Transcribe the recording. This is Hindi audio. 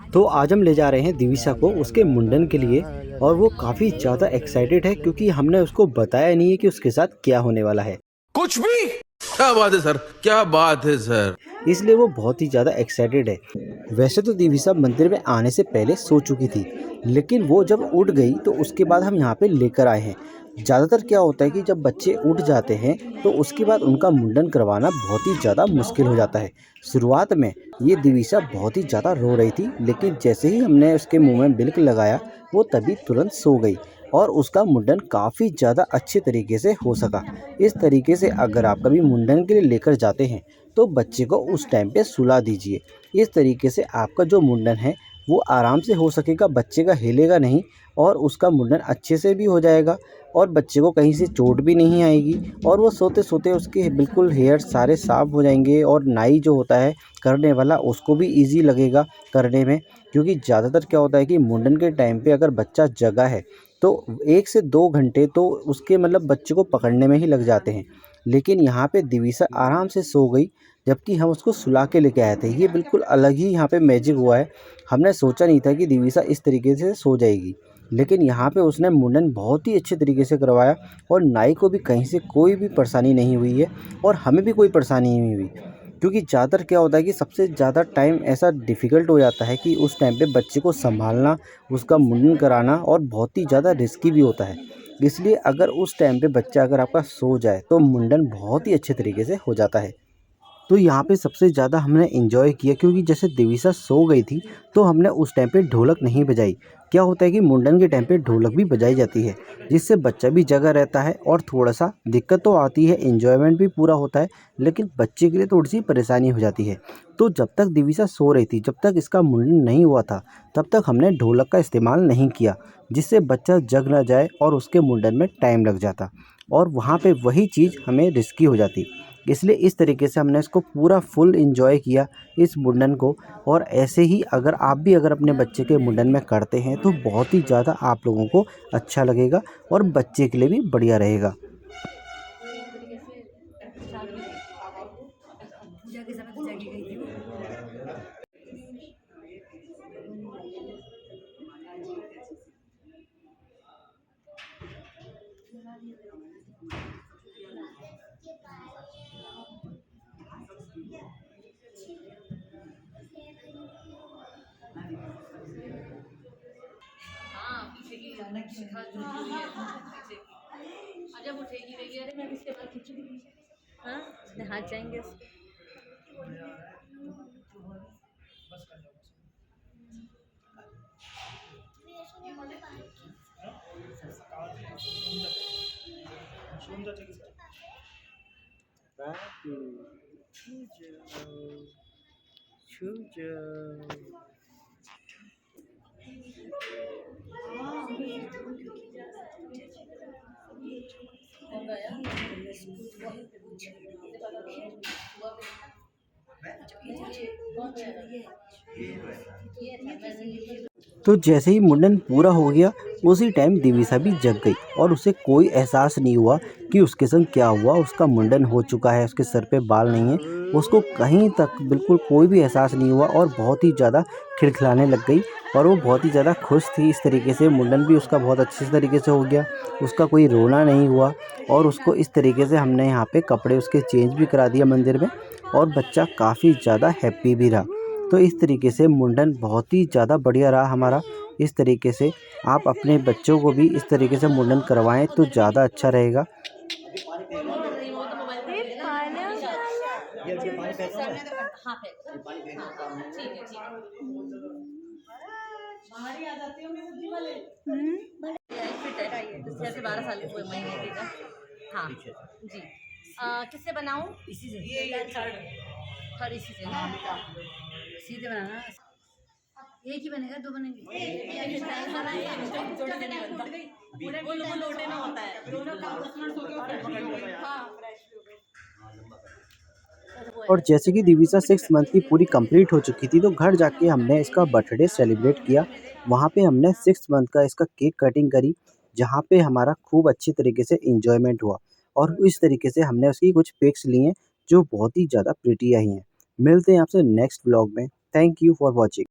तो आज हम ले जा रहे हैं दिविसा को उसके मुंडन के लिए और वो काफ़ी ज़्यादा एक्साइटेड है क्योंकि हमने उसको बताया नहीं है कि उसके साथ क्या होने वाला है। कुछ भी। क्या बात है सर, क्या बात है सर। इसलिए वो बहुत ही ज़्यादा एक्साइटेड है। वैसे तो दिविसा मंदिर में आने से पहले सो चुकी थी, लेकिन वो जब उठ गई तो उसके बाद हम यहाँ पे लेकर आए हैं। ज़्यादातर क्या होता है कि जब बच्चे उठ जाते हैं तो उसके बाद उनका मुंडन करवाना बहुत ही ज़्यादा मुश्किल हो जाता है। शुरुआत में ये दिविसा बहुत ही ज़्यादा रो रही थी, लेकिन जैसे ही हमने उसके मुंह में बिल्क लगाया वो तभी तुरंत सो गई और उसका मुंडन काफ़ी ज़्यादा अच्छे तरीके से हो सका। इस तरीके से अगर आप कभी मुंडन के लिए लेकर जाते हैं तो बच्चे को उस टाइम पे सुला दीजिए। इस तरीके से आपका जो मुंडन है वो आराम से हो सकेगा, बच्चे का हिलेगा नहीं और उसका मुंडन अच्छे से भी हो जाएगा और बच्चे को कहीं से चोट भी नहीं आएगी और वो सोते-सोते उसके बिल्कुल हेयर सारे साफ़ हो जाएंगे और नाई जो होता है करने वाला उसको भी ईज़ी लगेगा करने में। क्योंकि ज़्यादातर क्या होता है कि मुंडन के टाइम पे अगर बच्चा जगा है तो 1 से 2 घंटे तो उसके मतलब बच्चे को पकड़ने में ही लग जाते हैं। लेकिन यहाँ पे दिविसा आराम से सो गई, जबकि हम उसको सुला के लेके आए थे। ये बिल्कुल अलग ही यहाँ पे मैजिक हुआ है। हमने सोचा नहीं था कि दिविसा इस तरीके से सो जाएगी, लेकिन यहाँ पे उसने मुंडन बहुत ही अच्छे तरीके से करवाया और नाई को भी कहीं से कोई भी परेशानी नहीं हुई है और हमें भी कोई परेशानी नहीं हुई। क्योंकि ज़्यादातर क्या होता है कि सबसे ज़्यादा टाइम ऐसा डिफ़िकल्ट हो जाता है कि उस टाइम पे बच्चे को सँभालना, उसका मुंडन कराना और बहुत ही ज़्यादा रिस्की भी होता है। इसलिए अगर उस टाइम पे बच्चा अगर आपका सो जाए तो मुंडन बहुत ही अच्छे तरीके से हो जाता है। तो यहाँ पे सबसे ज़्यादा हमने एंजॉय किया क्योंकि जैसे दिविसा सो गई थी तो हमने उस टाइम पे ढोलक नहीं बजाई। क्या होता है कि मुंडन के टाइम पे ढोलक भी बजाई जाती है, जिससे बच्चा भी जगा रहता है और थोड़ा-सा दिक्कत तो आती है, एन्जॉयमेंट भी पूरा होता है, लेकिन बच्चे के लिए थोड़ी-सी परेशानी हो जाती है। तो जब तक दिविसा सो रही थी, जब तक इसका मुंडन नहीं हुआ था, तब तक हमने ढोलक का इस्तेमाल नहीं किया, जिससे बच्चा जग ना जाए और उसके मुंडन में टाइम लग जाता और वहाँ पे वही चीज़ हमें रिस्की हो जाती। इसलिए इस तरीके से हमने इसको पूरा फुल एंजॉय किया इस मुंडन को। और ऐसे ही अगर आप भी अगर अपने बच्चे के मुंडन में करते हैं तो बहुत ही ज़्यादा आप लोगों को अच्छा लगेगा और बच्चे के लिए भी बढ़िया रहेगा। हाँ, पीछे की शिखा जो जुड़ी है पीछे की। जब उठेगी रहेगी, अरे मैं इसके बाद खींचूंगी पीछे। हाँ, हाथ जाएंगे। तो जैसे ही मुंडन पूरा हो गया उसी टाइम दिविसा भी जग गई और उसे कोई एहसास नहीं हुआ कि उसके संग क्या हुआ। उसका मुंडन हो चुका है, उसके सर पे बाल नहीं है, उसको कहीं तक बिल्कुल कोई भी एहसास नहीं हुआ और बहुत ही ज़्यादा खिलखिलाने लग गई और वो बहुत ही ज़्यादा खुश थी। इस तरीके से मुंडन भी उसका बहुत अच्छे तरीके से हो गया, उसका कोई रोना नहीं हुआ और उसको इस तरीके से हमने यहाँ पे कपड़े उसके चेंज भी करा दिया मंदिर में और बच्चा काफ़ी ज़्यादा हैप्पी भी रहा। तो इस तरीके से मुंडन बहुत ही ज़्यादा बढ़िया रहा हमारा। इस तरीके से आप अपने बच्चों को भी इस तरीके से मुंडन करवाएं तो ज़्यादा अच्छा रहेगा। हाँ, ठीक है, ठीक है। बाहर ही आ जाती हूँ मैं सब्जी वाले। जैसे 12 साल के महीने की का। हाँ जी। किससे बनाऊँ? इसी से। ये थर्ड इसी से ना। सीधे बनाना। एक ही बनेगा, दो बनेंगे? वो लोटे में होता है। दोनों का 10 मिनट हो गए। हाँ, और जैसे कि दिविसा 6 मंथ की पूरी कंप्लीट हो चुकी थी तो घर जाके हमने इसका बर्थडे सेलिब्रेट किया। वहाँ पे हमने 6 मंथ का इसका केक कटिंग करी, जहाँ पे हमारा खूब अच्छी तरीके से एंजॉयमेंट हुआ और इस तरीके से हमने उसकी कुछ पिक्स ली हैं जो बहुत ही ज़्यादा प्रिटी आई हैं। मिलते हैं आपसे नेक्स्ट व्लॉग में। Thank you for watching.